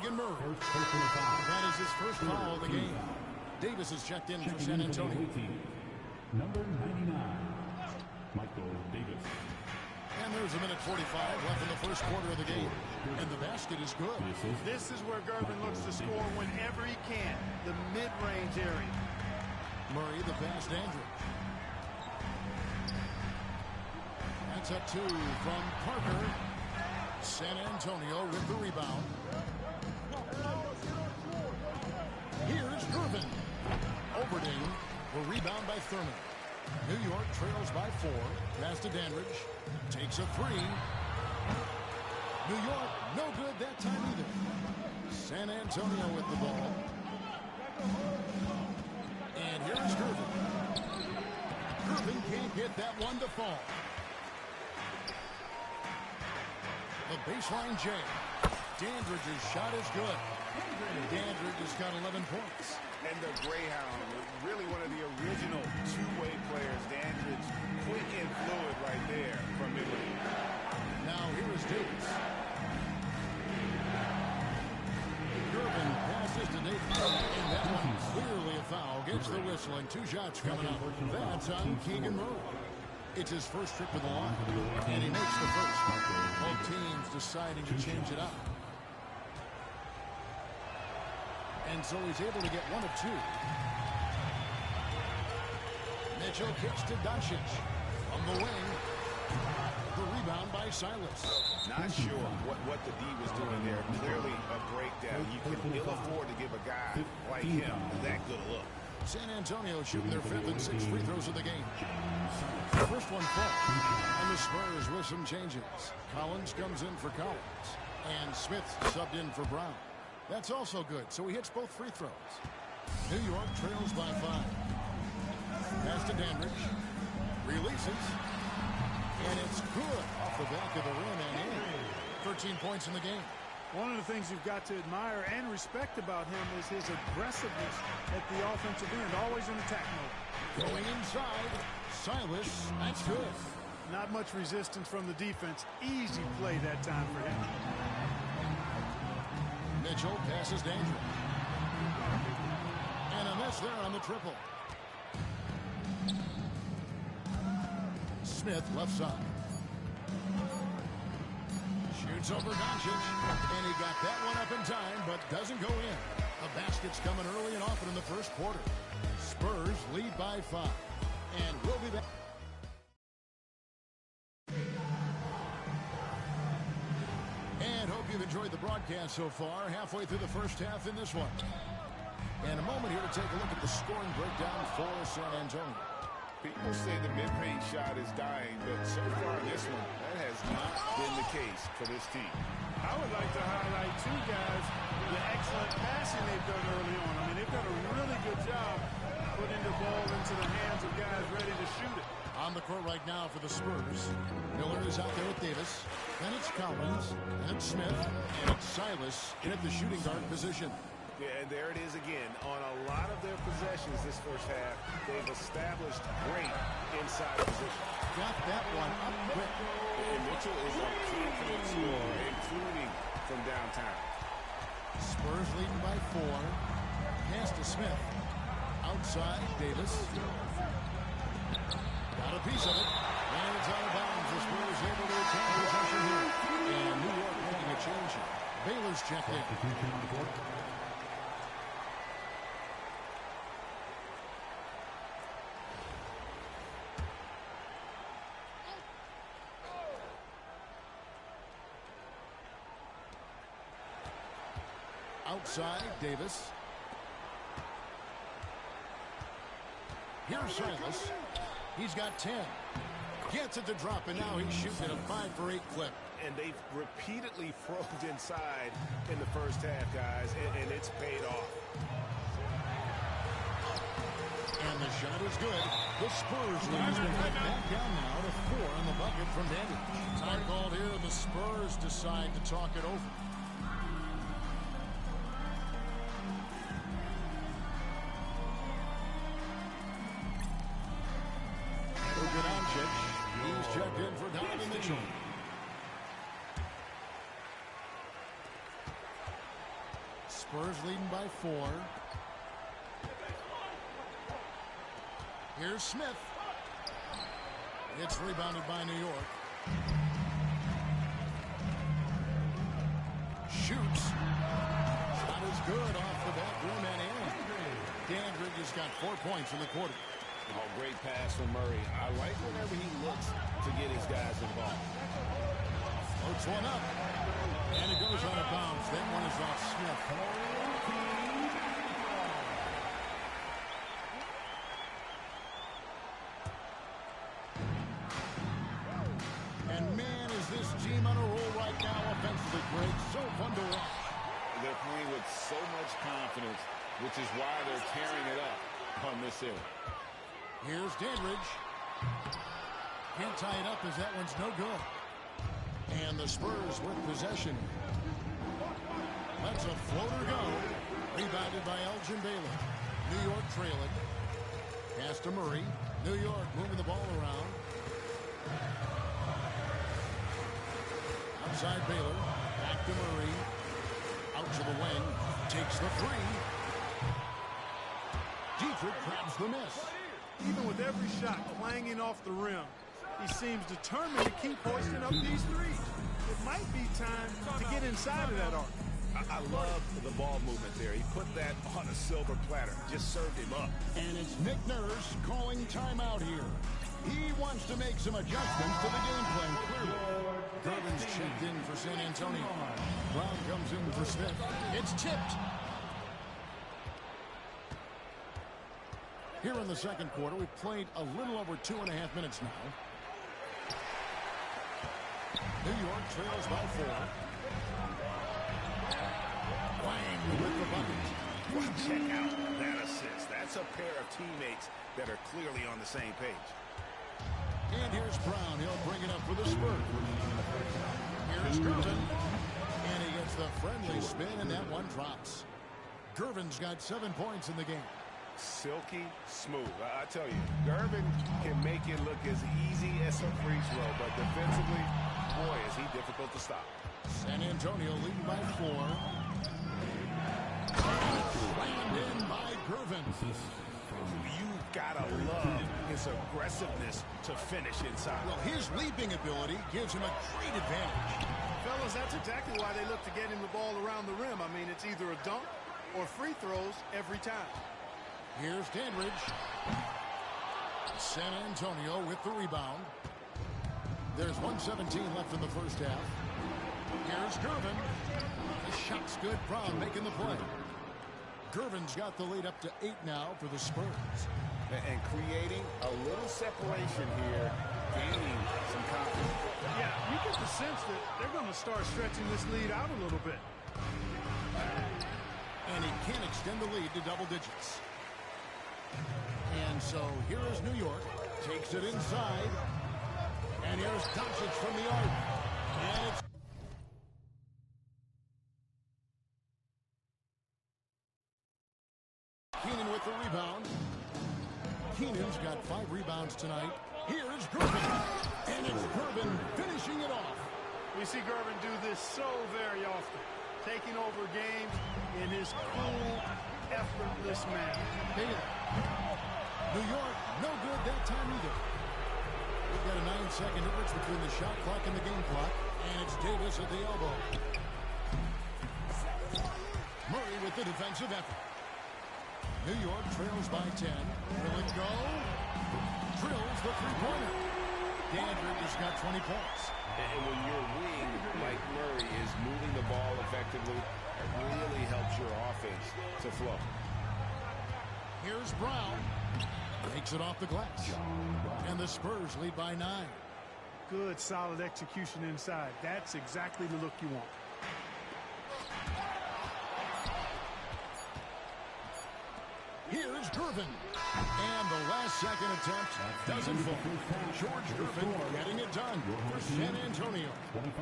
Keegan Murray. That is his first foul of the game. Davis is checked in for San Antonio. Number 99, Michael Davis. And there's a minute 45 left in the first quarter of the game. And the basket is good. This is where Gervin looks to score whenever he can. The mid-range area. Murray, the pass to Andrew. That's a two from Parker. San Antonio with the rebound. Here's Gervin. Overding will rebound by Thurman. New York trails by 4. Pass to Dandridge. Takes a three. New York, no good that time either. San Antonio with the ball. And here's Gervin. Gervin can't get that one to fall. The baseline J. Dandridge's shot is good. Dandridge has got 11 points. And the Greyhound, really one of the original two-way players. Dandridge, quick and fluid right there from mid-range. Now here is Davis. Gervin passes to Davis. And that one clearly a foul. Gets the whistle and 2 shots coming up. That's on Keegan Murray. It's his first trip to the line. And he makes the first. Both teams deciding to change it up. And so he's able to get 1 of 2. Mitchell kicks to Doncic. From the wing. The rebound by Silas. Not sure what the D was doing there. Clearly a breakdown. You can ill afford to give a guy like him that good a look. San Antonio shooting their 5th and 6th free throws of the game. The first one falls. And the Spurs with some changes. Collins comes in for Collins. And Smith subbed in for Brown. That's also good, so he hits both free throws. New York trails by 5. Pass to Dandridge. Releases. And it's good off the back of the rim and in. 13 points in the game. One of the things you've got to admire and respect about him is his aggressiveness at the offensive end, always in attack mode. Going inside. Silas, that's good. Not much resistance from the defense. Easy play that time for him. Mitchell passes Dandridge. And a miss there on the triple. Smith left side. Shoots over Doncic. And he got that one up in time, but doesn't go in. A basket's coming early and often in the first quarter. Spurs lead by 5. And we'll be back. You've enjoyed the broadcast so far, halfway through the first half in this one. And a moment here to take a look at the scoring breakdown for San Antonio. People say the mid-range shot is dying, but so far in this one, that has not been the case for this team. I would like to highlight 2 guys, the excellent passing they've done early on. I mean, they've done a really good job putting the ball into the hands of guys ready to shoot it. On the court right now for the Spurs. Miller is out there with Davis. Then it's Collins. Then it's Smith. And it's Silas in at the shooting guard position. Yeah, and there it is again. On a lot of their possessions this first half, they've established great inside position. Got that one up quick. And Mitchell is a confident scorer, including from downtown. Spurs leading by 4. Pass to Smith. Outside, Davis. Got a piece of it. And it's out of bounds. The Spurs able to retain possession here. And New York making a change here. Baylor's checked in. Outside, Davis. Here's Silas. He's got 10. Gets it to drop, and now he's shooting a 5 for 8 clip. And they've repeatedly froze inside in the first half, guys, and it's paid off. And the shot is good. The Spurs lead has been cut back down now to 4 on the bucket from Danny. Time called here. The Spurs decide to talk it over. He's checked in for Donovan Mitchell. Spurs leading by 4. Here's Smith. It's rebounded by New York. Shoots. Shot is good off the back rim and in. Dandridge has got 4 points in the quarter. Oh, great pass from Murray. I like whenever he looks to get his guys involved. Floats one up. And it goes out of bounds. That one is off Smith. And man, is this team on a roll right now offensively, Greg. So fun to watch. They're playing with so much confidence, which is why they're tearing it up on this end. Here's Dandridge. Can't tie it up as that one's no good. And the Spurs with possession. Lets a floater go. Rebounded by Elgin Baylor. New York trailing. Pass to Murray. New York moving the ball around. Outside Baylor. Back to Murray. Out to the wing. Takes the three. Dietrich traps the miss. Even with every shot clanging off the rim, he seems determined to keep hoisting up these threes. It might be time to get inside of that arc. I love the ball movement there. He put that on a silver platter. Just served him up. And it's Nick Nurse calling timeout here. He wants to make some adjustments to the game plan, clearly. Gervin's checked in for San Antonio. Brown comes in for Smith. It's tipped. Here in the second quarter, we've played a little over 2.5 minutes now. New York trails by 4. Wang with the bucket. Well, check out that assist. That's a pair of teammates that are clearly on the same page. And here's Brown. He'll bring it up for the Spurs. Here's Gervin. And he gets the friendly spin, and that one drops. Gervin's got 7 points in the game. Silky smooth. I tell you, Gervin can make it look as easy as a free throw, but defensively, boy, is he difficult to stop. San Antonio leading by 4. Slammed in by Gervin. You've got to love his aggressiveness to finish inside. Well, his leaping ability gives him a great advantage. Fellas, that's exactly why they look to get him the ball around the rim. I mean, it's either a dunk or free throws every time. Here's Dandridge. San Antonio with the rebound. There's 1:17 left in the first half. Here's Gervin. The shot's good. Brown making the play. Gervin's got the lead up to 8 now for the Spurs. And creating a little separation here, gaining some confidence. Yeah, you get the sense that they're going to start stretching this lead out a little bit. And he can't extend the lead to double digits. And so here is New York. Takes it inside. And here's Doncic from the arc. And it's Keenan with the rebound. Keenan's got 5 rebounds tonight. Here's Gervin. And it's Gervin finishing it off. We see Gervin do this so very often, taking over games in his cool, effortless manner. Baylor. New York, no good that time either. We've got a 9-second difference between the shot clock and the game clock, and it's Davis at the elbow. Murray with the defensive effort. New York trails by 10. Will it go? Drills the three-pointer. Dandridge has got 20 points. And when your wing, like Murray, is moving the ball effectively, it really helps your offense to flow. Here's Brown. Takes it off the glass. And the Spurs lead by 9. Good, solid execution inside. That's exactly the look you want. Here's Gervin. And the last second attempt doesn't fall. George Gervin getting it done for San Antonio.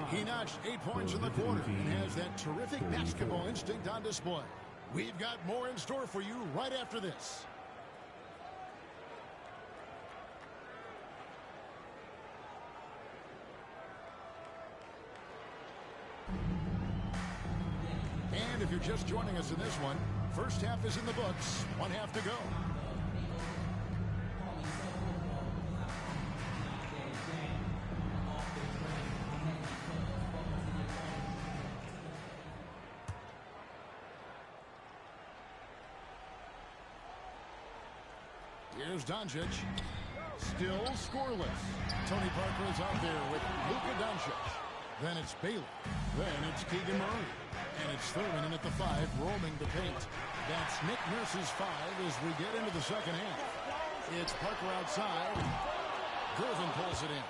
He notched 8 points in the quarter and has that terrific basketball instinct on display. We've got more in store for you right after this. And if you're just joining us in this one, first half is in the books. One half to go. Here's Doncic. Still scoreless. Tony Parker is out there with Luka Doncic. Then it's Baylor. Then it's Keegan Murray. And it's Thurman in at the 5, roaming the paint. That's Nick Nurse's 5 as we get into the second half. It's Parker outside. Gervin pulls it in.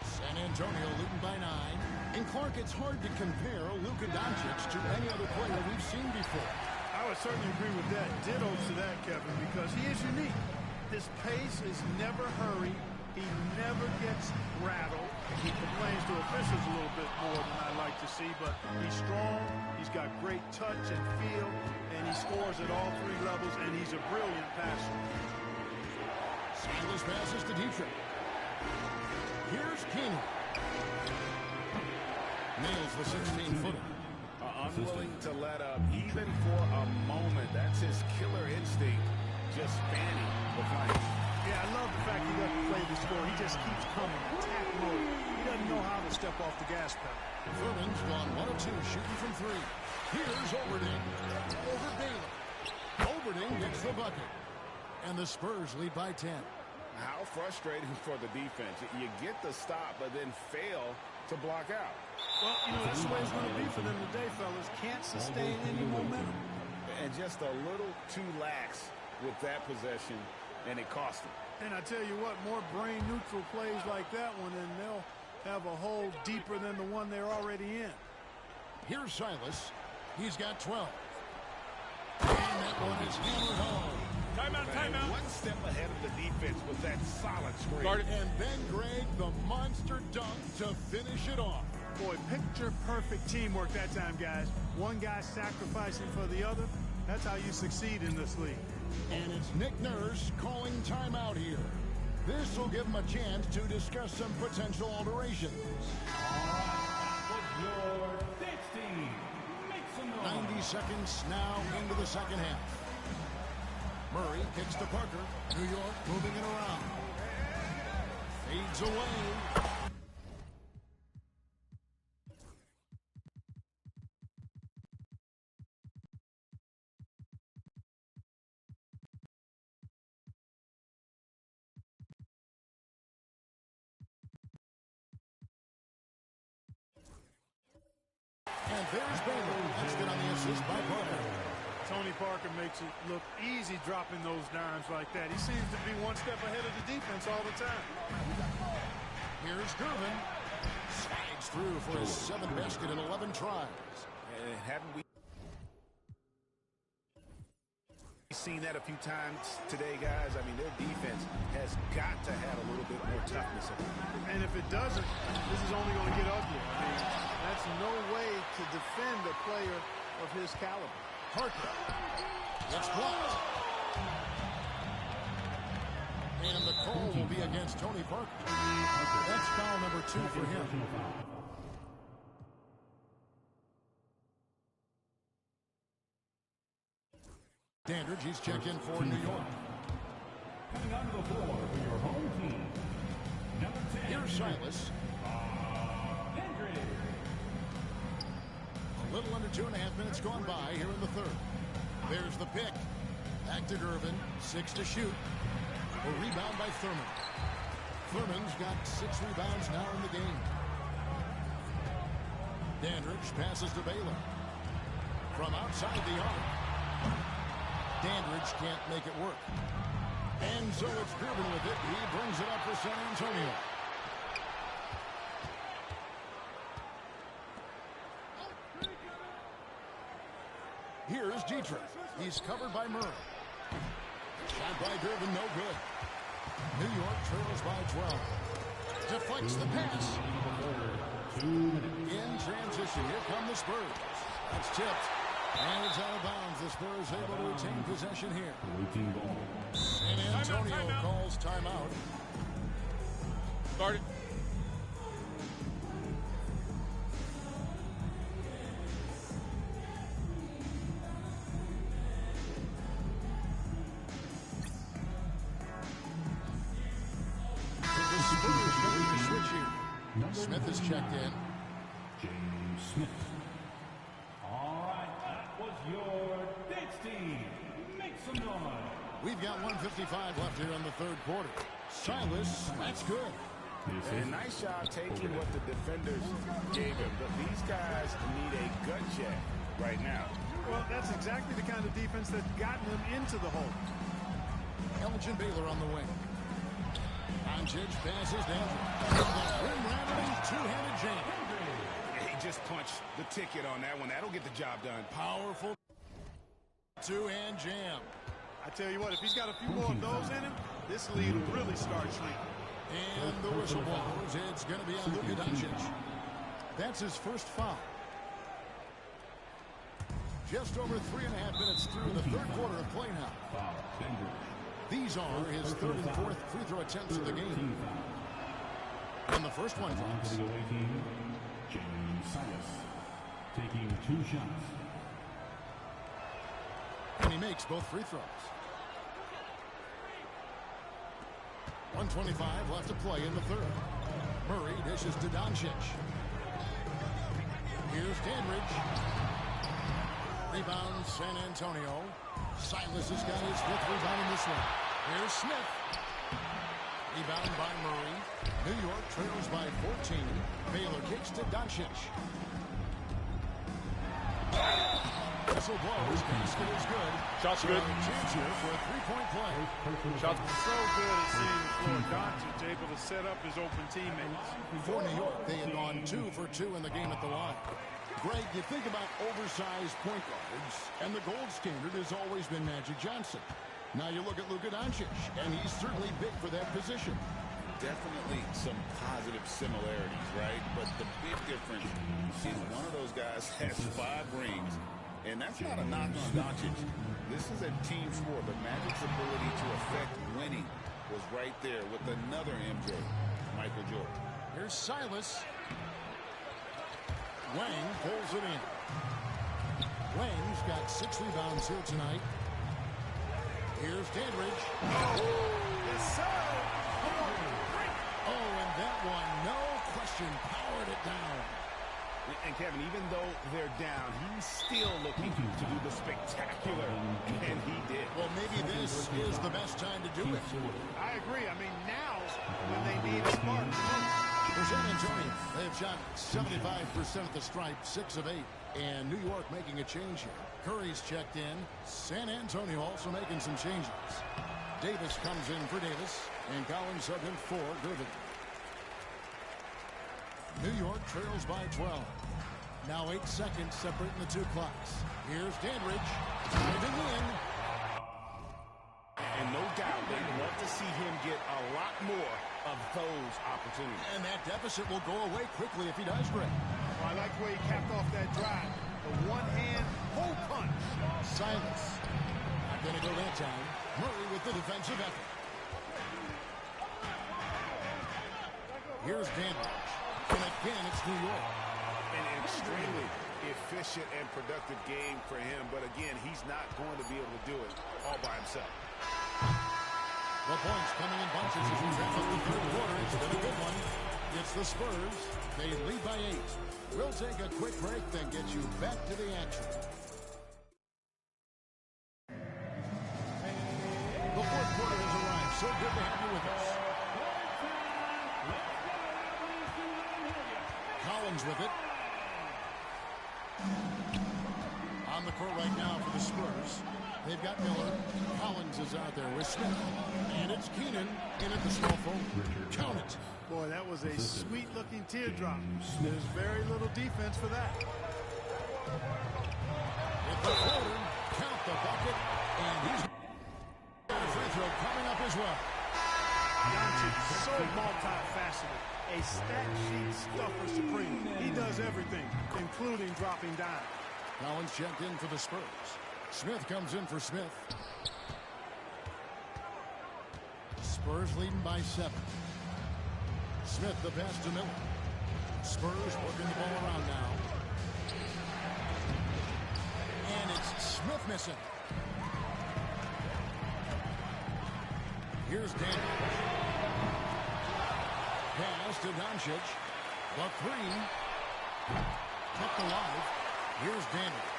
San Antonio leading by 9. And Clark, it's hard to compare Luka Doncic to any other player we've seen before. I would certainly agree with that. Ditto to that, Kevin, because he is unique. His pace is never hurried. He never gets rattled. He complains to officials a little bit more than I like to see, but he's strong. He's got great touch and feel, and he scores at all 3 levels, and he's a brilliant passer. Silas passes to Dietrich. Here's Keenan. Nails the 16-footer. Unwilling to let up, even for a moment. That's his killer instinct, just spanning the flank. Yeah, I love the fact he doesn't play the score. He just keeps coming. Attack mode. He doesn't know how to step off the gas pedal. Thurman's gone 1 of 2, shooting from 3. Here's Overding. Over Baylor. Overding gets the bucket. And the Spurs lead by 10. How frustrating for the defense. You get the stop, but then fail to block out. Well, you know, that's the way it's going to be for them today, fellas. Can't sustain any momentum. And just a little too lax with that possession, and it cost them. And I tell you what, more brain-neutral plays like that one, and they'll have a hole deeper than the one they're already in. Here's Silas. He's got 12. And that one is hammered home. Timeout. One step ahead of the defense with that solid screen. And then Greg, the monster dunk to finish it off. Boy, picture-perfect teamwork that time, guys. One guy sacrificing for the other. That's how you succeed in this league. And it's Nick Nurse calling timeout here. This will give him a chance to discuss some potential alterations. 90 seconds now into the second half. Murray kicks to Parker. New York moving it around. Fades away. And there's Baylor. That's good on the assist by Parker. Tony Parker makes it look easy dropping those dimes like that. He seems to be one step ahead of the defense all the time. Here's Gervin. Slides through for his 7th basket in 11 tries. And haven't we seen that a few times today, guys? I mean, their defense has got to have a little bit more toughness. And if it doesn't, this is only going to get ugly. I mean, that's no way to defend a player of his caliber. Parker. It's blocked. And the call will be against Tony Parker. That's foul number 2 for him. Dandridge, he's checked in for New York. Coming onto the floor for your home team, number 10. Here's Silas. A little under 2.5 minutes gone by here in the third. There's the pick. Back to Gervin. 6 to shoot. A rebound by Thurman. Thurman's got 6 rebounds now in the game. Dandridge passes to Baylor. From outside the arc. Dandridge can't make it work. And so it's Gervin with it. He brings it up for San Antonio. Here's Dietrich. He's covered by Murray. Shot by Gervin, no good. New York trails by 12. Deflects the pass. In transition, here come the Spurs. That's tipped. And it's out of bounds. The Spurs able to retain possession here. San Antonio calls timeout. Started. has checked in. James Smith. All right, that was your dance team. Make some noise. We've got 1:55 left here in the third quarter. Silas, that's good. And nice job taking what the defenders gave him. But these guys need a gut check right now. Well, that's exactly the kind of defense that's gotten them into the hole. Elgin Baylor on the wing. Doncic passes down. Rim-rattling two-handed jam. He just punched the ticket on that one. That'll get the job done. Powerful two-hand jam. I tell you what, if he's got a few more of those in him, this lead will really start shrinking. And the whistle blows. It's going to be on Luka Doncic. That's his first foul. Just over 3.5 minutes through the third quarter of play now. These are his third and fourth free throw attempts of the game. And the first one drops. To the away team, James Silas taking 2 shots. And he makes both free throws. 1:25 left to play in the third. Murray dishes to Doncic. Here's Dandridge. Rebound San Antonio. Silas has got his 5th rebound in this one. Here's Smith. Rebound by Murray. New York trails by 14. Baylor kicks to Doncic. Whistle blows. Basket is good. Shot's good. Chance here for a 3-point play. Shot's So good at seeing the floor. Doncic able to set up his open teammates. For New York, they had gone 2 for 2 in the game at the line. Greg, you think about oversized point guards, and the gold standard has always been Magic Johnson. Now you look at Luka Doncic, and he's certainly big for that position. Definitely some positive similarities, right? But the big difference is one of those guys has 5 rings, and that's not a knock on Doncic. This is a team sport, but Magic's ability to affect winning was right there with another MJ, Michael Jordan. Here's Silas. Wang pulls it in. Wang's got 6 rebounds here tonight. Here's Dandridge. Yes, sir. Oh, and that one, no question, powered it down. And Kevin, even though they're down, he's still looking to do the spectacular, and he did. Well, maybe this is the best time to do it. I agree. I mean, now's when they need a spark. For San Antonio, they have shot 75% at the stripe, 6 of 8. And New York making a change here. Curry's checked in. San Antonio also making some changes. Davis comes in for Davis, and Collins sub in for Griffin. New York trails by 12. Now 8 seconds separating the 2 clocks. Here's Dandridge. Driving in. And no doubt they want to see him get a lot more of those opportunities. And that deficit will go away quickly if he does, Greg. Well, I like the way he capped off that drive. The one-hand hole punch. Silas. Not going to go that time. Murray with the defensive effort. Here's Dandridge. And again, it's New York. An extremely efficient and productive game for him. But again, he's not going to be able to do it all by himself. The points coming in bunches as we wrap up the third quarter. It's been a good one. It's the Spurs. They lead by 8. We'll take a quick break, then get you back to the action. The fourth quarter has arrived. So good to have you with us. Collins with it. On the court right now for the Spurs. They've got Miller. Collins is out there with Smith. And it's Keenan in at the small forward. Count it. Boy, that was a sweet-looking teardrop. There's very little defense for that. With the floater, count the bucket, and he's a free throw coming up as well. Doncic, so multifaceted. A stat sheet stuffer supreme. He does everything, including dropping down. Collins checked in for the Spurs. Smith comes in for Smith. Spurs leading by 7. Smith the pass to Miller. Spurs working the ball around now. And it's Smith missing. Here's Dandridge. Pass to Doncic. The three. Kept alive. Here's Dandridge.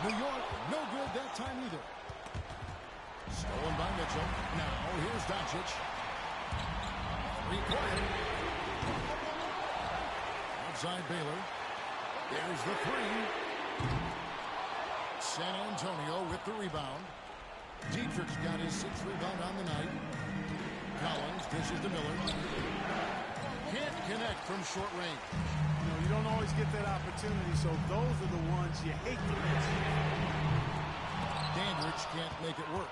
New York, no good that time either. Stolen by Mitchell. Now, here's Doncic. Three-pointer. Outside Baylor. There's the three. San Antonio with the rebound. Dietrich's got his 6th rebound on the night. Collins dishes to Miller. Can't connect from short range. You know, you don't always get that opportunity, so those are the ones you hate to miss. Dandridge can't make it work.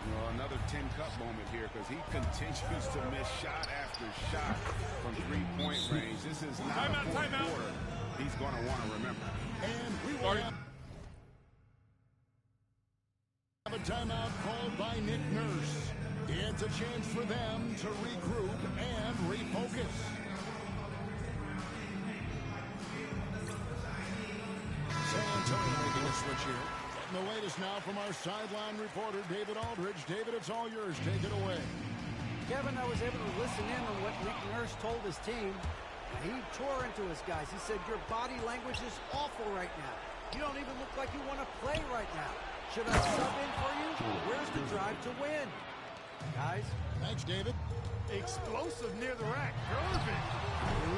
Well, another Tin Cup moment here because he continues to miss shot after shot from three-point range. This is not a fourth quarter he's going to want to remember. And we will have a timeout called by Nick Nurse. It's a chance for them to regroup and refocus. San Antonio making a switch here. Getting the latest now from our sideline reporter, David Aldridge. David, it's all yours. Take it away. Kevin, I was able to listen in on what Nick Nurse told his team. He tore into his guys. He said, your body language is awful right now. You don't even look like you want to play right now. Should I sub in for you? Where's the drive to win? Guys? Thanks, David. Explosive near the rack. Irving.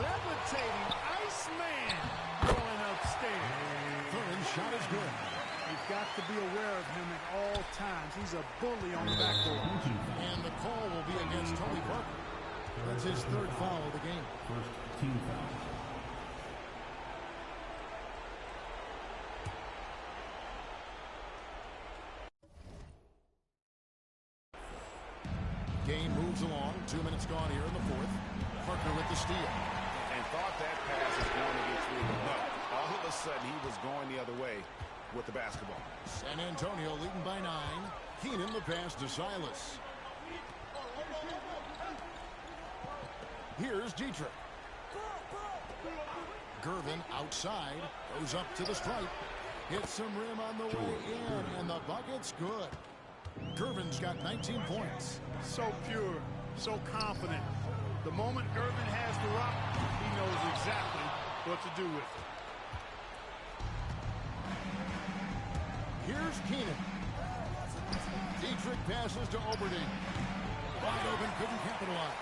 Levitating. Iceman. Going upstairs. Curran's shot is good. You've got to be aware of him at all times. He's a bully on the backboard. And the call will be against Tony Parker. That's his 3rd foul of the game. First team foul. Game moves along. 2 minutes gone here in the 4th. Parker with the steal. And thought that pass was going to get through, but all of a sudden he was going the other way with the basketball. San Antonio leading by 9. Keenan the pass to Silas. Here's Dietrich. Gervin outside. Goes up to the stripe. Hits some rim on the way in, and the bucket's good. Gervin's got 19 points. So pure, so confident. The moment Gervin has the rock, he knows exactly what to do with it. Here's Keenan. Dietrich passes to Oberding. Wide open, couldn't capitalize.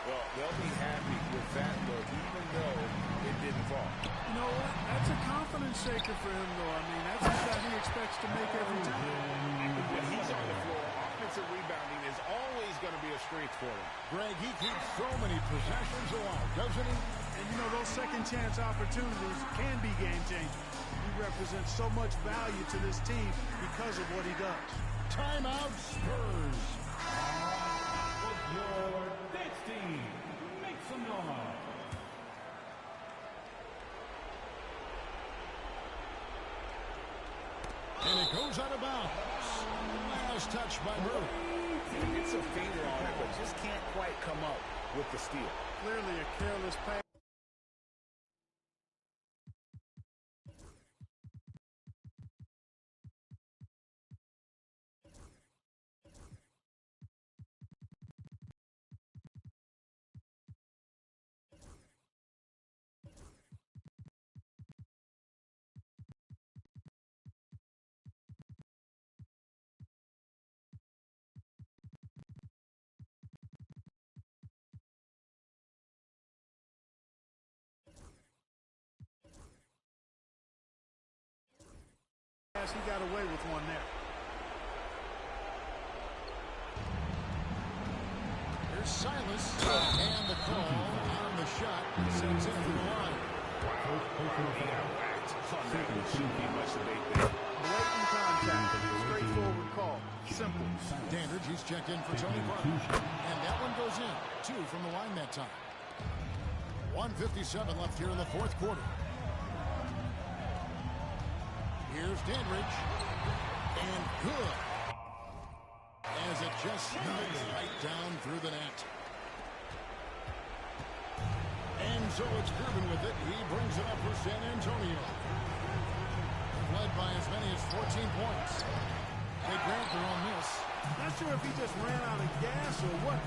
Well, they'll be happy with that look, even though it didn't fall. You know what? That's a confidence shaker for him, though. I mean, that's a shot he expects to make every time. When he's on the floor, offensive rebounding is always going to be a strength for him. Greg, he keeps so many possessions alive, doesn't he? And, you know, those second-chance opportunities can be game-changers. He represents so much value to this team because of what he does. Timeout, Spurs. With your Knicks team, make some noise. And it goes out of bounds. Last touch by Murray. Gets a finger on it, but just can't quite come up with the steal. Clearly a careless pass. He got away with one there. Here's Silas. And the call on the shot sends him to the line. Blatant contact. Straightforward call. Simple. Dandridge, he's checked in for Tony Parker. And that one goes in. 2 from the line that time. 1:57 left here in the 4th quarter. Here's Dandridge. And good. As it just snugs right down through the net. And so it's Gervin with it. He brings it up for San Antonio. Led by as many as 14 points. They grant their own miss. Not sure if he just ran out of gas or what.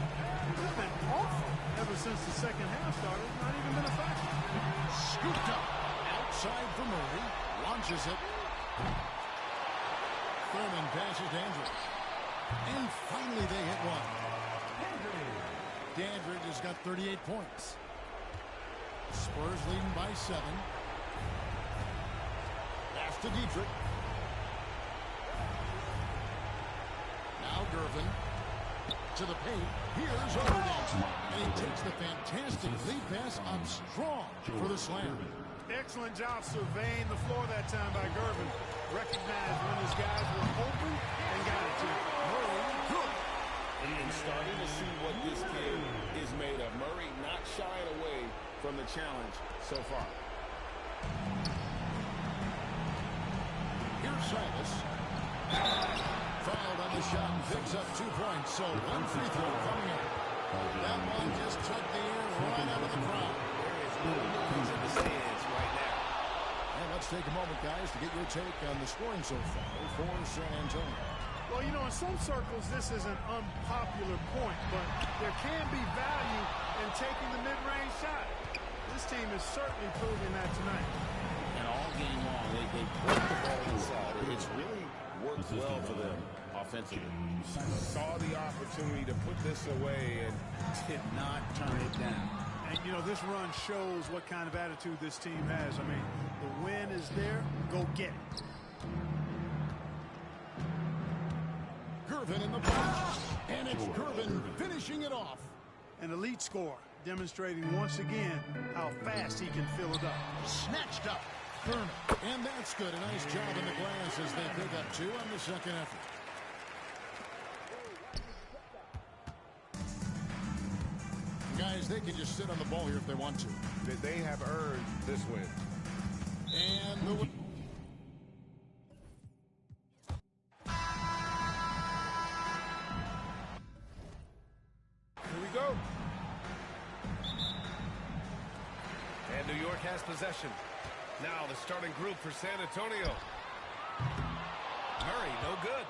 He's been awful ever since the second half started. Not even been a factor. Scooped up. Outside for Murray. Launches it. Thurman passes to Andridge. And finally they hit one. Dandridge has got 38 points. Spurs leading by 7. Pass to Dietrich. Now Gervin. To the paint. Here's Overton. And he takes the fantastic lead pass up strong for the slam. Excellent job surveying the floor that time by Gervin. Recognized when his guys were open and got it to him. Murray, good. And starting to see what this kid is made of. Murray not shying away from the challenge so far. Here's Silas. Fouled on the shot and picks up 2 points. So one free throw coming up. That one just took the air right out of the crowd. There is no noise in the stands right now. And let's take a moment, guys, to get your take on the scoring so far for San Antonio. Well, you know, in some circles, this is an unpopular point, but there can be value in taking the mid-range shot. This team is certainly proving that tonight. And all game long, they put the ball inside. It's really worked well for them offensively. Saw the opportunity to put this away and did not turn it down. And, you know, this run shows what kind of attitude this team has. I mean, the win is there. Go get it. Gervin in the box. And it's Gervin finishing it off. An elite score, demonstrating once again how fast he can fill it up. Snatched up. Thurman. And that's good. A nice job in the glass as they pick up 2 on the second effort. Guys, they can just sit on the ball here if they want to. They have earned this win. And the win. Here we go. And New York has possession. Now the starting group for San Antonio. Murray, no good.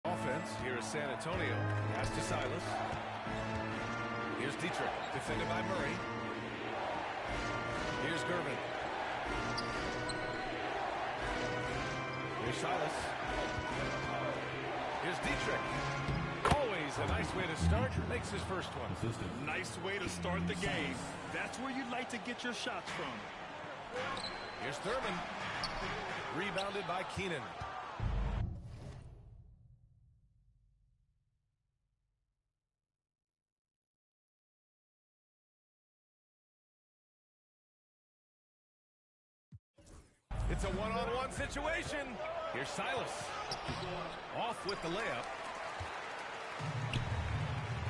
Offense, here is San Antonio. Pass to Silas. Here's Dietrich, defended by Murray. Here's Gervin. Here's Silas. Here's Dietrich. Always a nice way to start. Makes his first one. Nice way to start the game. That's where you'd like to get your shots from. Here's Thurman. Rebounded by Keenan. It's a one-on-one situation. Here's Silas. Off with the layup.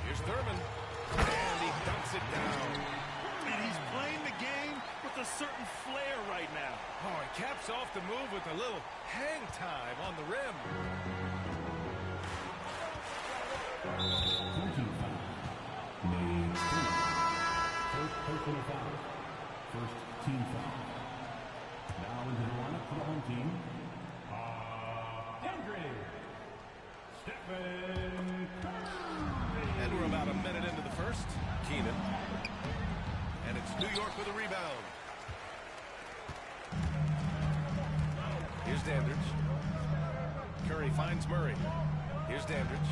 Here's Thurman. And he dumps it down. And he's playing the game with a certain flair right now. Oh, he caps off the move with a little hang time on the rim. 14 foul. Made 3. First personal foul. First team foul. Now into the lineup for the home team. Hendry. Stephen Curry. And we're about a minute into the first. Keenan. And it's New York with a rebound. Here's Dandridge. Curry finds Murray. Here's Dandridge.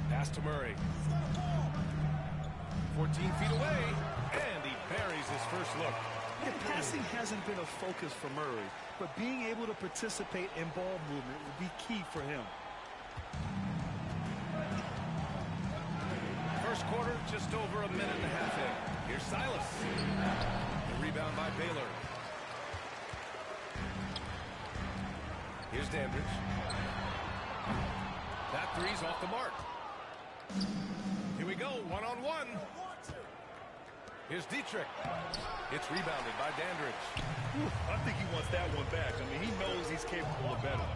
Pass to Murray. 14 feet away. And he buries his first look. The passing hasn't been a focus for Murray, but being able to participate in ball movement will be key for him. First quarter, just over a minute and a half in. Here's Silas. The rebound by Baylor. Here's Dandridge. That three's off the mark. Here we go, one-on-one. Here's Dietrich. It's rebounded by Dandridge. I think he wants that one back. I mean, he knows he's capable of better.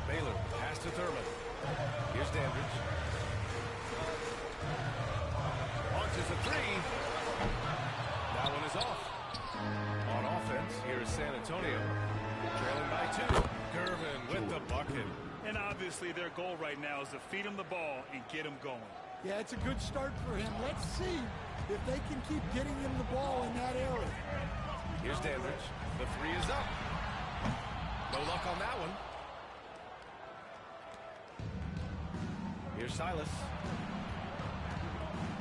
Baylor, pass to Thurman. Here's Dandridge. Launches a three. That one is off. On offense, here is San Antonio. Trailing by 2. Gervin with the bucket. And obviously their goal right now is to feed him the ball and get him going. Yeah, it's a good start for him. Let's see if they can keep getting him the ball in that area. Here's Dandridge. The three is up. No luck on that one. Here's Silas.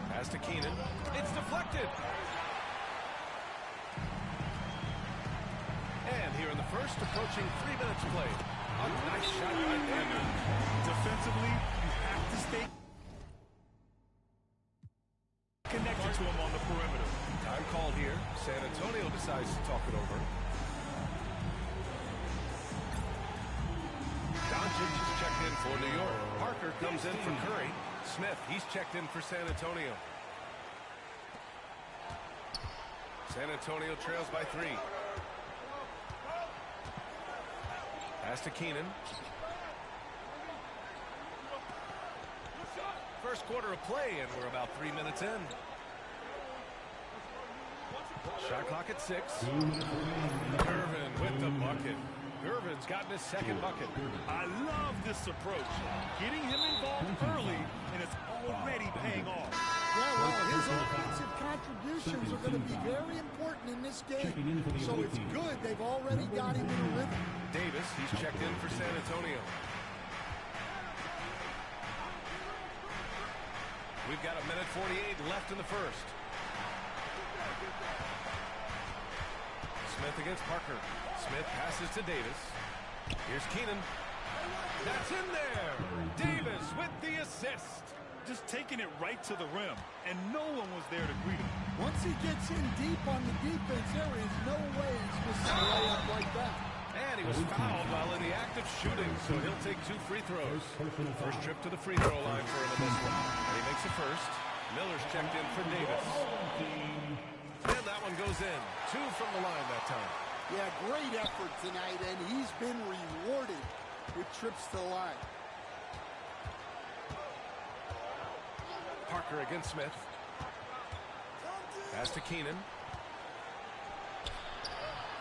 Pass to Keenan. It's deflected. And here in the first, approaching 3 minutes played. A nice shot by Dandridge. Defensively, you have to stay connected to him on the perimeter. Time called here. San Antonio decides to talk it over. Doncic is checked in for New York. Parker comes in for Curry. Smith, he's checked in for San Antonio. San Antonio trails by 3. Pass to Keenan. First quarter of play, and we're about 3 minutes in. Shot clock at 6. Gervin with the bucket. Gervin's gotten his second bucket. I love this approach. Getting him involved early, and it's already paying off. Yeah, well, his offensive contributions are going to be very important in this game. So it's good they've already got him in a rhythm. Davis, he's checked in for San Antonio. We've got 1:48 left in the first. Smith against Parker. Smith passes to Davis. Here's Keenan. That's in there. Davis with the assist. Just taking it right to the rim, and no one was there to greet him. Once he gets in deep on the defense, there is no way he's missing a layup like that. And he was fouled while in the act of shooting, so he'll take 2 free throws. First trip to the free throw line for him in this one. And he makes it first. Miller's checked in for Davis. And that one goes in. 2 from the line that time. Yeah, great effort tonight, and he's been rewarded with trips to the line. Parker against Smith. Pass to Keenan.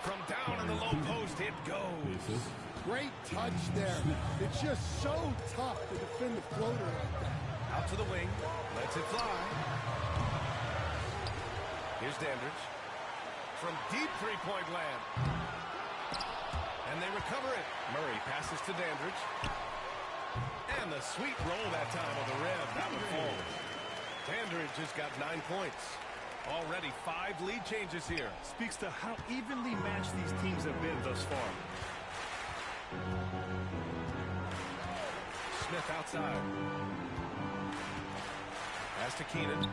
From down in the low post, it goes. Great touch there. It's just so tough to defend a floater like that. Out to the wing. Lets it fly. Here's Dandridge. From deep three-point land. And they recover it. Murray passes to Dandridge. And the sweet roll that time on the rim. That one falls. Dandridge has got 9 points. Already 5 lead changes here. Speaks to how evenly matched these teams have been thus far. Smith outside. Pass to Keenan.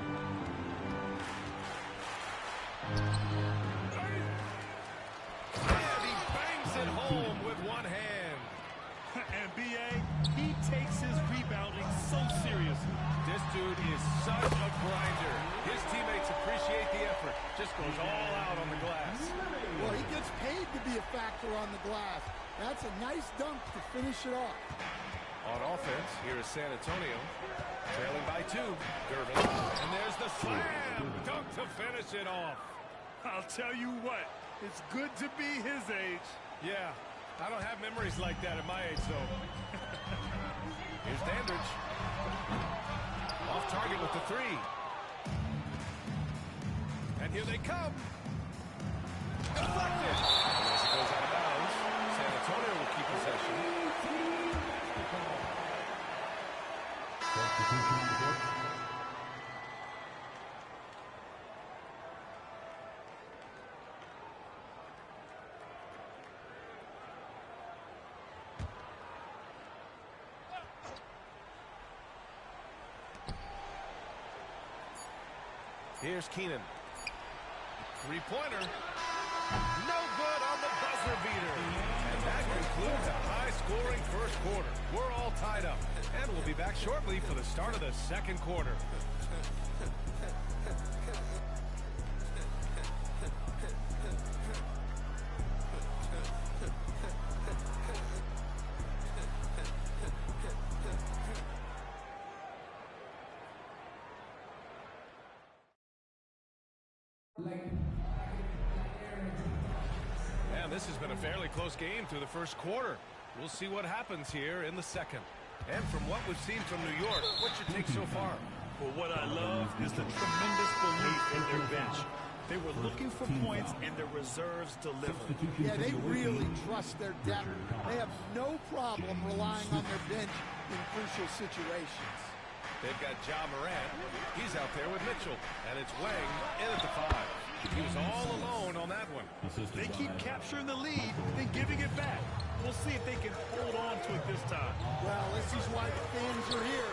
And he bangs it home with one hand. And B.A., he takes his rebounding so seriously. This dude is such a grinder. His teammates appreciate the effort. Just goes all out on the glass. Well, he gets paid to be a factor on the glass. That's a nice dunk to finish it off. On offense, here is San Antonio. Trailing by 2. Gervin. And there's the slam dunk to finish it off. I'll tell you what, it's good to be his age. Yeah, I don't have memories like that at my age, though. Here's Dandridge. Off target with the 3. And here they come. Deflected. And as it goes out of bounds, San Antonio will keep possession. Here's Keenan. Three-pointer. No good on the buzzer beater. And That concludes a high-scoring first quarter. We're all tied up, and we'll be back shortly for the start of the second quarter. And this has been a fairly close game through the first quarter. We'll see what happens here in the second. And from what we've seen from New York, what's your take so far? Well, what I love is the tremendous belief in their bench. They were looking for points, and their reserves delivered. Yeah, they really trust their depth. They have no problem relying on their bench in crucial situations. They've got Ja Morant. He's out there with Mitchell. And it's Wang in at the 5. He was all alone on that one. They keep capturing the lead, then giving it back. We'll see if they can hold on to it this time. Well, this is why the fans are here.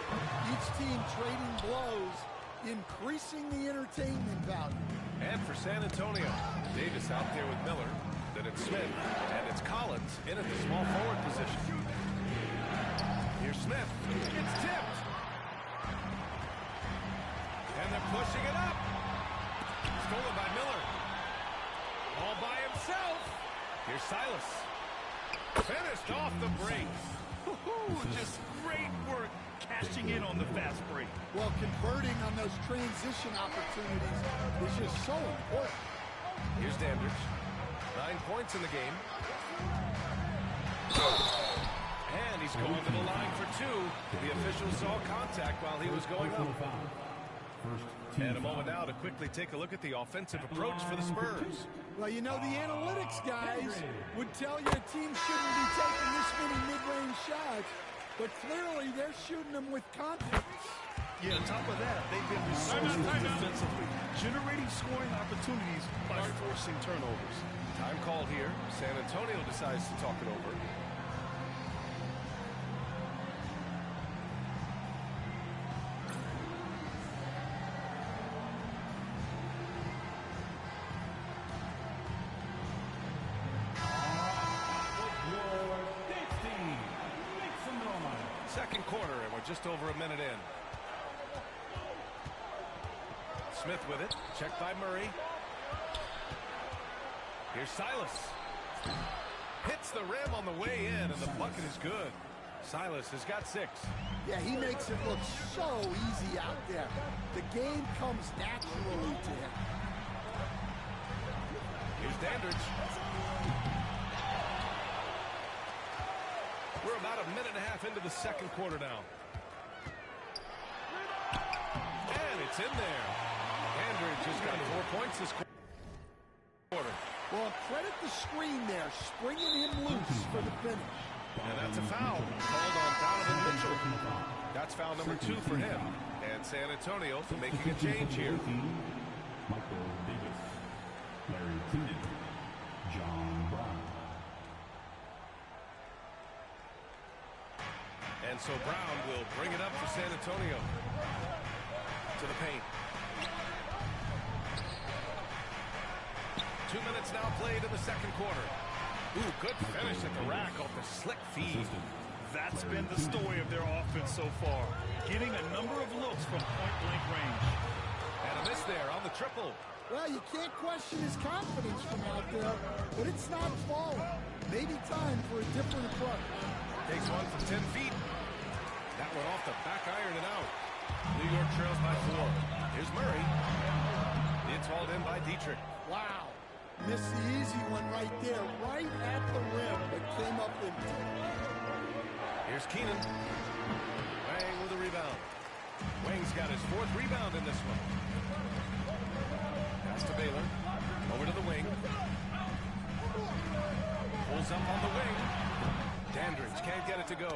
Each team trading blows, increasing the entertainment value. And for San Antonio, Davis out there with Miller. Then it's Smith, and it's Collins in at the small forward position. Here's Smith. It's tipped. And they're pushing it up. Stolen by Miller. All by himself. Here's Silas. Finished off the break. Just great work cashing in on the fast break. Well, converting on those transition opportunities is just so important. Here's Dandridge. 9 points in the game. And he's going to the line for 2. The official saw contact while he was going up. And a moment now to quickly take a look at the offensive approach for the Spurs. Well, you know, the analytics guys would tell you a team shouldn't be taking this many mid-range shots, but clearly they're shooting them with confidence. Yeah, on top of that, they've been resourceful defensively, generating scoring opportunities by forcing turnovers. Time called here. San Antonio decides to talk it over. Second quarter, and we're just over a minute in. Smith with it. Checked by Murray. Here's Silas. Hits the rim on the way in, and the bucket is good. Silas has got 6. Yeah, he makes it look so easy out there. The game comes naturally to him. Here's Dandridge. We're about a minute and a half into the second quarter now. And it's in there. Dandridge has got 4 points this quarter. Well, credit the screen there, springing him loose for the finish. And that's a foul called on Donovan Mitchell. That's foul number 2 for him. And San Antonio making a change here. Michael Davis, Larry Coonan, John Brown. And so Brown will bring it up for San Antonio. To the paint. 2 minutes now played in the second quarter. Ooh, good finish at the rack off the slick feed. That's been the story of their offense so far, getting a number of looks from point-blank range. And a miss there on the triple. Well, you can't question his confidence from out there, but it's not falling. Maybe time for a different approach. Takes one from 10 feet. That one off the back iron and out. New York trails by 4. Here's Murray. It's hauled in by Dietrich. Wow. Missed the easy one right there, right at the rim, but came up empty. Here's Keenan. Wang with a rebound. Wang's got his 4th rebound in this one. Pass to Baylor. Over to the wing. Pulls up on the wing. Dandridge can't get it to go.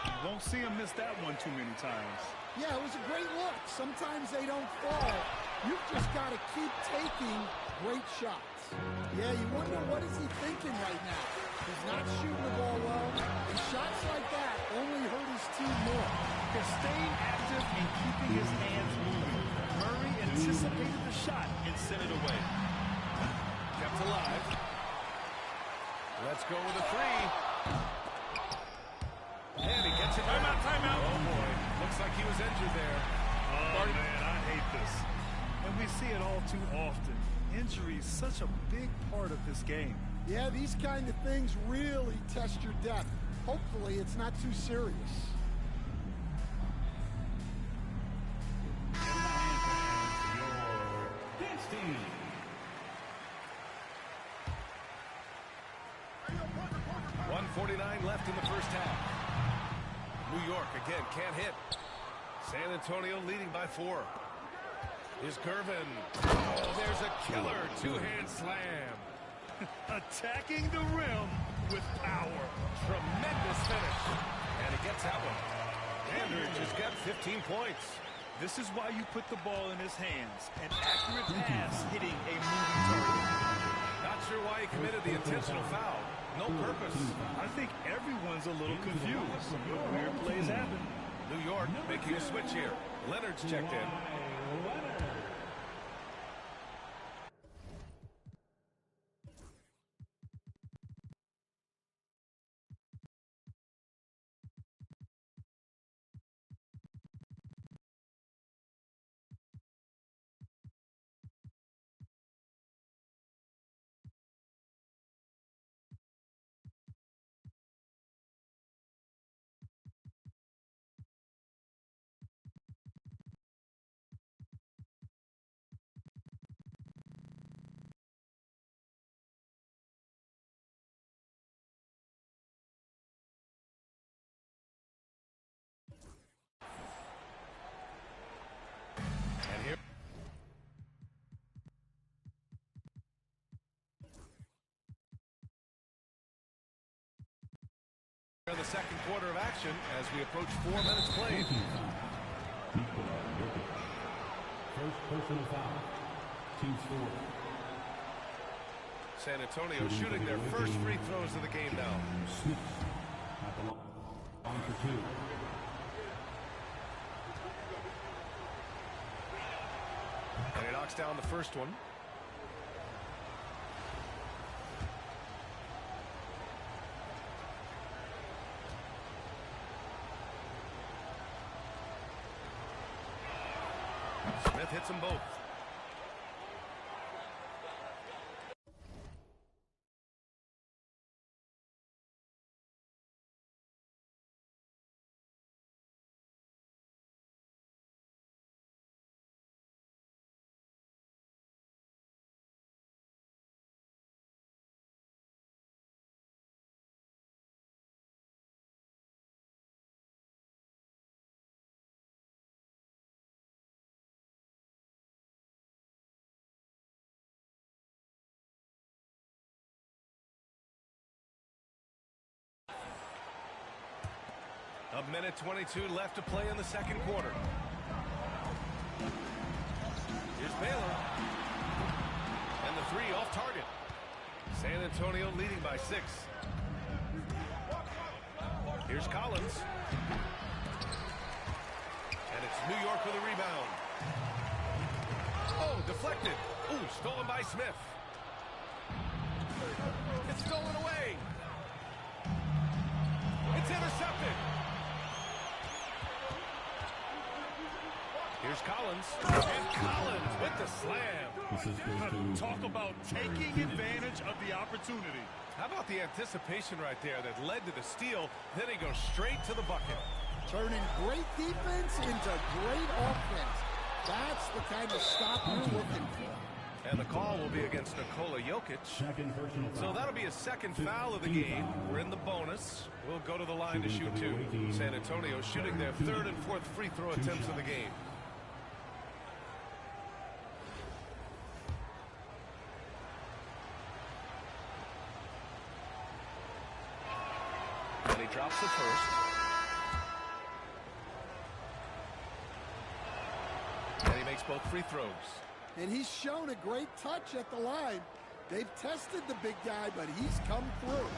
You won't see him miss that one too many times. Yeah, it was a great look. Sometimes they don't fall. You've just got to keep taking great shots. Yeah, you wonder what is he thinking right now. He's not shooting the ball well, and shots like that only hurt his team more. They're staying active and keeping his hands moving. Murray anticipated the shot and sent it away. Kept alive. Led Let's go with a three. And he gets it. Timeout. Oh, boy. Looks like he was injured there. Oh, man, I hate this. And we see it all too often. Injury is such a big part of this game. Yeah, these kind of things really test your depth. Hopefully, it's not too serious. Team. 1:49 left in the first half. New York again can't hit. San Antonio leading by 4. Here's Gervin. Oh, there's a killer two-hand slam. Attacking the rim with power. Tremendous finish. And he gets that one. Andridge has got 15 points. This is why you put the ball in his hands. An accurate pass hitting a moving target. Not sure why he committed the intentional foul. No purpose. I think everyone's a little confused. Weird plays happen. New York making a switch here. Leonard's checked in. And here. In the second quarter of action as we approach 4 minutes played. First personal foul. Team score. San Antonio shooting their first free throws of the game now. Smith at the line for 2. And he knocks down the first one. Smith hits them both. A minute 22 left to play in the second quarter. Here's Baylor. And the three off target. San Antonio leading by 6. Here's Collins. And it's New York with a rebound. Oh, deflected. Ooh, stolen by Smith. It's stolen away. It's intercepted. Here's Collins. And Collins with the slam. Talk about taking advantage of the opportunity. How about the anticipation right there that led to the steal? Then he goes straight to the bucket. Turning great defense into great offense. That's the kind of stop you're looking for. And the call will be against Nikola Jokic. So that'll be a second foul of the game. We're in the bonus. We'll go to the line to shoot 2. San Antonio shooting their 3rd and 4th free throw attempts of the game. And he drops the first. And he makes both free throws. And he's shown a great touch at the line. They've tested the big guy, but he's come through.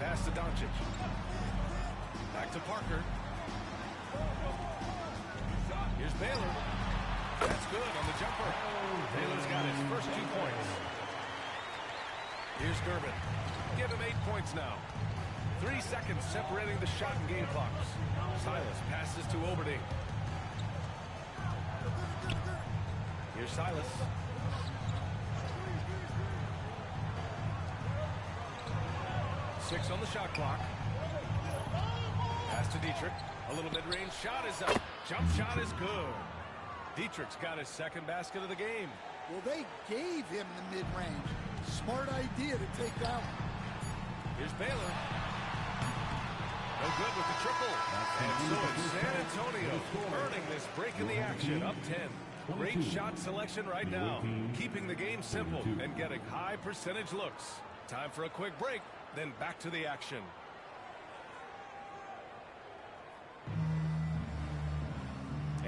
Pass to Doncic. Back to Parker. Here's Baylor. That's good on the jumper. Baylor's got his first 2 points. Here's Durbin. Give him 8 points now. 3 seconds separating the shot and game clocks. Silas passes to Oberding. Here's Silas. Six on the shot clock. Pass to Dietrich. A little mid-range shot is up. Jump shot is good. Dietrich's got his second basket of the game. Well, they gave him the mid-range. Smart idea to take that one. Here's Baylor. No good with the triple. And so it's San Antonio earning this break in the action, up 10. Great shot selection right now, keeping the game simple and getting high percentage looks. Time for a quick break, then back to the action.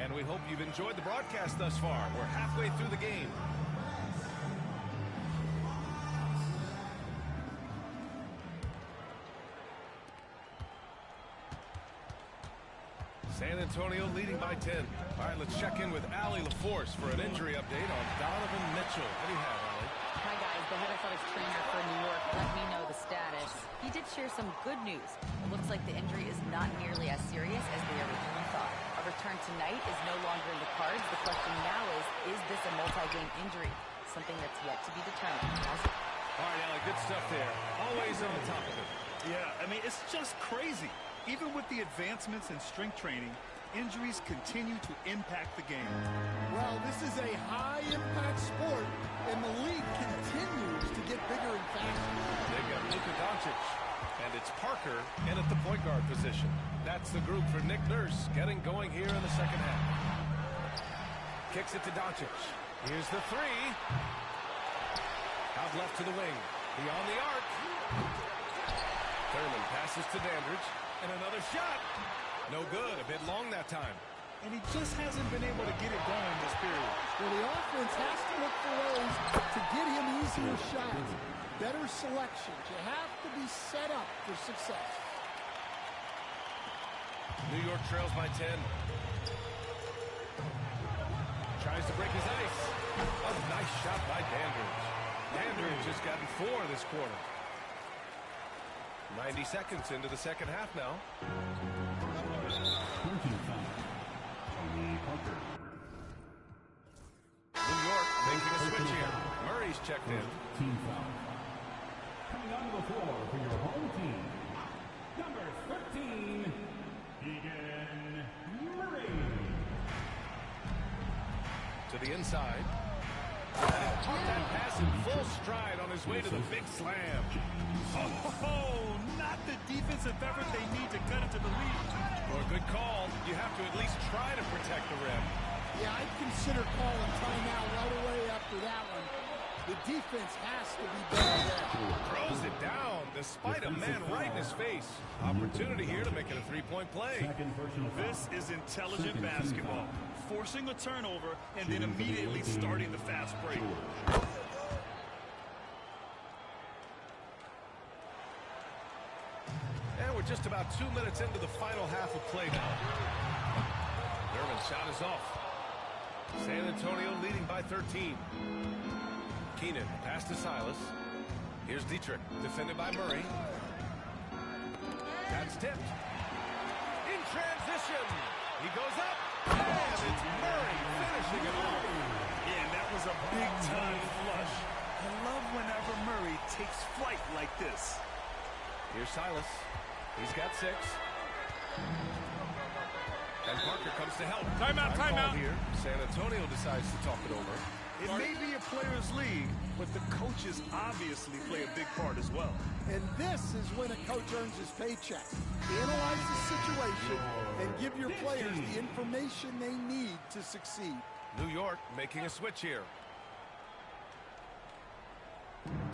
And we hope you've enjoyed the broadcast thus far. We're halfway through the game. San Antonio leading by 10. All right, let's check in with Allie LaForce for an injury update on Donovan Mitchell. What do you have, Allie? Hi, guys. The head athletics trainer for New York let me know the status. He did share some good news. It looks like the injury is not nearly as serious as they originally thought. A return tonight is no longer in the cards. The question now is this a multi-game injury? Something that's yet to be determined. All right, Allie, good stuff there. Always on top of it. Yeah, I mean, it's just crazy. Even with the advancements in strength training, injuries continue to impact the game. Well, this is a high-impact sport, and the league continues to get bigger and faster. They've got Luka Doncic, and it's Parker in at the point guard position. That's the group for Nick Nurse getting going here in the second half. Kicks it to Doncic. Here's the three. Out left to the wing. Beyond the arc. Thurman passes to Dandridge. And another shot. No good. A bit long that time. And he just hasn't been able to get it going this period. Well, the offense has to look for ways to get him easier shots. Better selections. You have to be set up for success. New York trails by 10. Tries to break his ice. A nice shot by Dandridge. Dandridge has gotten 4 this quarter. 90 seconds into the second half now. New York making a switch here. Murray's checked in. Team foul. Coming onto the floor for your home team, number 13, Keegan Murray. To the inside. Caught that pass in full stride on his way to the big slam. Oh, not the defensive effort they need to cut into the lead. For a good call, you have to at least try to protect the rim. Yeah, I'd consider calling timeout right away after that one. The defense has to be better there. Throws it down despite a man right in his face. Opportunity here to make it a three-point play. This is intelligent basketball. Forcing a turnover and then immediately starting the fast break. And we're just about 2 minutes into the final half of play now. Durbin's shot is off. San Antonio leading by 13. Keenan pass to Silas. Here's Dietrich, defended by Murray. That's tipped. In transition. He goes up. And it's Murray finishing it off. Yeah, and that was a big-time flush. I love whenever Murray takes flight like this. Here's Silas. He's got 6. And Parker comes to help. Timeout. Here. San Antonio decides to talk it over. It may be a players' league, but the coaches obviously play a big part as well. And this is when a coach earns his paycheck. Analyze the situation and give your players the information they need to succeed. New York making a switch here.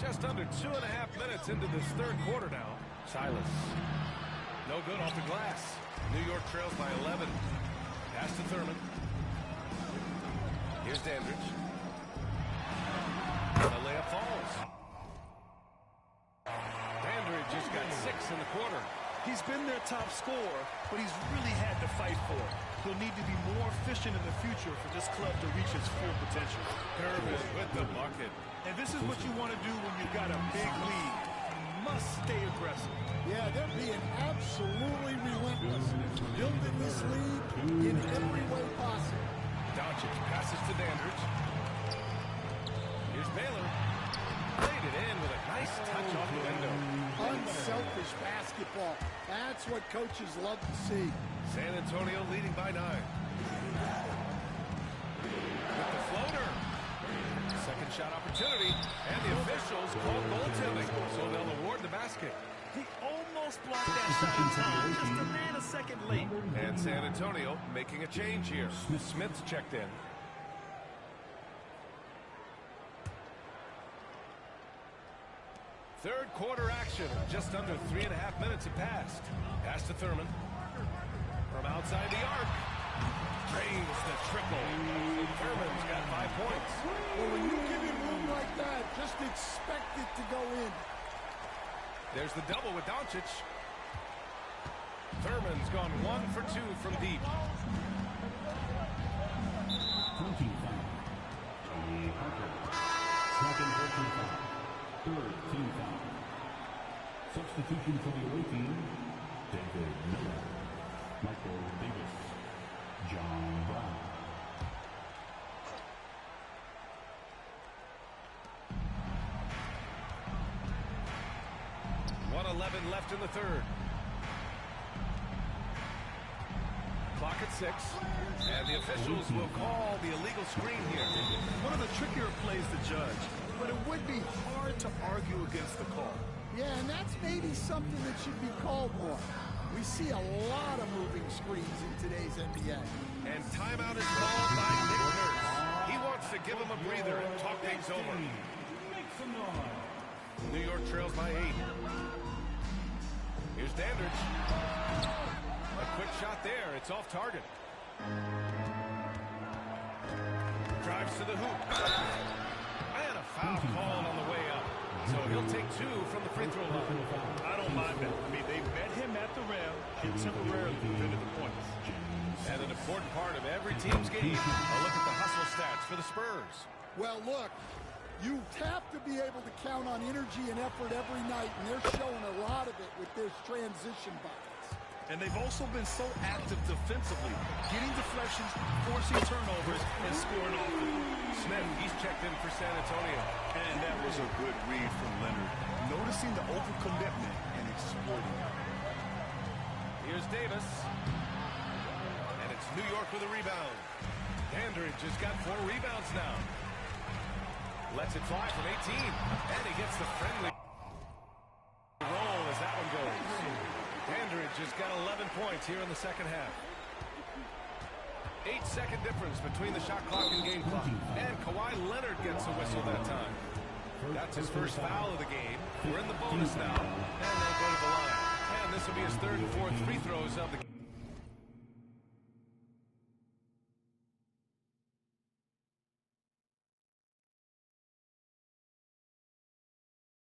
Just under 2.5 minutes into this third quarter now. Silas. No good off the glass. New York trails by 11. Pass to Thurman. Here's Dandridge. And the layup falls. Dandridge just got 6 in the quarter. He's been their top scorer, but he's really had to fight for it. He'll need to be more efficient in the future for this club to reach its full potential. Kerman with the bucket. And this is what you want to do when you've got a big lead. You must stay aggressive. Yeah, they're being absolutely relentless, building this lead in every way possible. Doncic passes to Dandridge. Here's Baylor. Played it in with a nice touch off the window. Unselfish basketball. That's what coaches love to see. San Antonio leading by 9. With the floater. Second shot opportunity. And the officials call goaltending, so they'll award the basket. He almost blocked that shot in time, just a man a second late. And San Antonio making a change here. Smith's checked in. Third quarter action. Just under 3.5 minutes have passed. Pass to Thurman. From outside the arc. Drains the triple. Thurman's got 5 points. Well, when you give him room like that, just expect it to go in. There's the double with Doncic. Thurman's gone 1 for 2 from deep. 14 foul. Tony Parker. Second personal foul. Third team foul. Substitution for the away team. David Miller. Michael Davis. John Brown. 1:11 left in the third. Clock at 6. And the officials will call the illegal screen here. One of the trickier plays to judge, but it would be hard to argue against the call. Yeah, and that's maybe something that should be called more. We see a lot of moving screens in today's NBA. And timeout is called by Nick Nurse. He wants to give him a breather and talk things over. New York trails by 8. Here's Dandridge. A quick shot there. It's off target. Drives to the hoop. And a foul called on the way up. So he'll take 2 from the free throw line. I don't mind that. I mean, they met him at the rim and temporarily prevented the points. And an important part of every team's game, a look at the hustle stats for the Spurs. Well, look, you have to be able to count on energy and effort every night, and they're showing a lot of it with their transition buckets. And they've also been so active defensively, getting deflections, forcing turnovers, and scoring offense. Smith, he's checked in for San Antonio. And that was a good read from Leonard, noticing the overcommitment and exploiting it. Here's Davis. And it's New York with a rebound. Dandridge has got 4 rebounds now. Lets it fly from 18. And he gets the friendly roll as that one goes. Dandridge has got 11 points here in the second half. 8-second difference between the shot clock and game clock. And Kawhi Leonard gets a whistle that time. That's his first foul of the game. We're in the bonus now. And they'll go to the line. And this will be his 3rd and 4th free throws of the game.